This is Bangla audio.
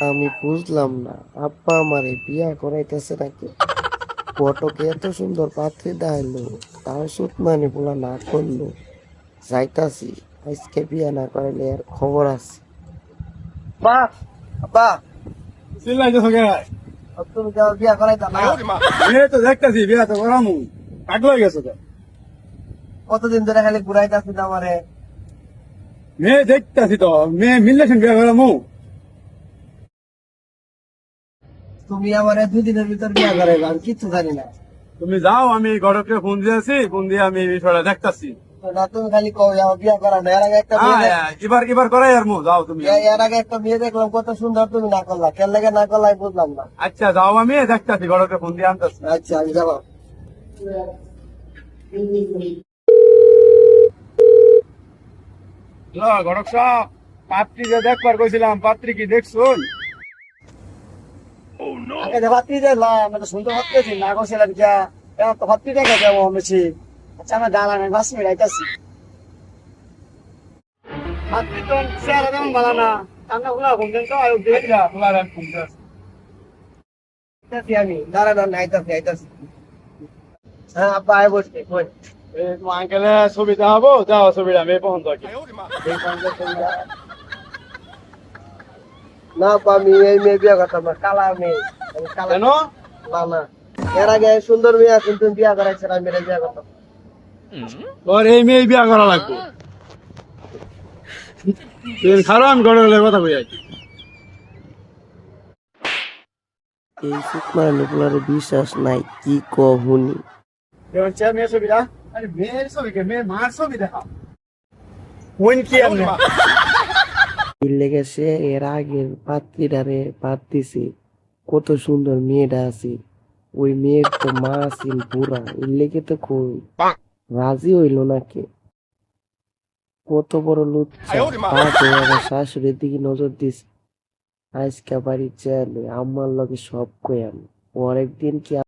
আমি বুঝলাম না, আব্বা আমারে বিয়া করাইতেছে নাকি? ফটকে এত সুন্দর পাত্রী দেখাইলো, তাও সুত মানে বলা না করলো। যাইতাছি, আজকে বিয়া না করাইলে আর খবর আছে। বা আব্বা, চিল্লাইতেছো কে? তুমি তো বিয়া করাইতা না? মেয়ে তো দেখতেছি বিয়া তো করামু। পাগল হয়ে গেছো তো। কতদিন ধরে খালি ঘুরাইতাছি না আমারে। মেয়ে দেখতেছি তো, মেয়ে মিললে বিয়া করামু। তুমি আমারে 2 দিনের ভিতর বিয়া করাইবা, আমি কিচ্ছু জানি না। তুমি যাও, আমি ঘটককে ফোন দিয়েছি, ফোন দিয়ে আমি এই বিষয়টা দেখতেছি। তো না, তুমি খালি কও আমার বিয়া করা না। এর আগে একটা মেয়ে এবার এবার করাই আর মু, যাও তুমি। এর আগে একটা মেয়ে দেখলাম কত সুন্দর, তুমি না করলা কেন লাগে না করলা আমি বুঝলাম না। আচ্ছা যাও, আমি দেখতেছি, ঘটককে ফোন দিয়ে আনতেছি। আচ্ছা আমি যাবো। ঘটক সাহেব, পাত্রী যে দেখবার কইছিলাম, পাত্রী কি দেখছুন? আগে ভাতৃ দেখলাম, আমি তো শুনতে ভাবতেছি না করছিলাম কিয়া। এখন তো ভাতৃ দেখে যাবো আমি। আচ্ছা আমি দাঁড়ান, আমি 5 মিনিট আইতাছি। ভাতৃ তো চেহারা তেমন ভালো না, কান্না খোলা ঘুমতেন তো আয়ু আচ্ছা, তোমার আর ফোন দিয়েছি। দেখতেছি আমি। দাঁড়ান, আমি আইতাছি আইতাছি। হ্যাঁ আব্বা আয় বসছি কই। এই তোমার আঙ্কেলের ছবি দেখাবো, যাও ছবিটা আমি পছন্দ করি। এই পঞ্চাশ টাকা। না আব্বা, আমি এই মেয়ে বিয়ে করতাম না, কালা মেয়ে। আমি কালা কেন? না না, এর আগে সুন্দর মেয়ে আছে, তুমি বিয়ে করাইছিল, আমি এটা বিয়ে করতাম। তোর এই মেয়ে বিয়া করা লাগবে। তুই খারাপ, আমি ঘটকের কথা কই আছি। এই সুতমার নিপুলারে বিশ্বাস নাই, কি কহুনি। এবার চেয়ার মেয়ের ছবিটা, আরে মেয়ের ছবি কে, মেয়ের মার ছবি দেখা। কোন কি আপনি? লেগে সে এর আগের পাত্রীটারে বাদ দিছে। কত সুন্দর মেয়েটা আছে, ওই মেয়ের তো মা আছিল বুড়া, এর লেগে তো কই রাজি হইল নাকি। কত বড় লুচ্চা, পাপ হয়ে আমার শাশুড়ির দিকে নজর দিস। আজকে বাড়ি চাইলে আমার লগে সব কই আমি। পরের দিন কি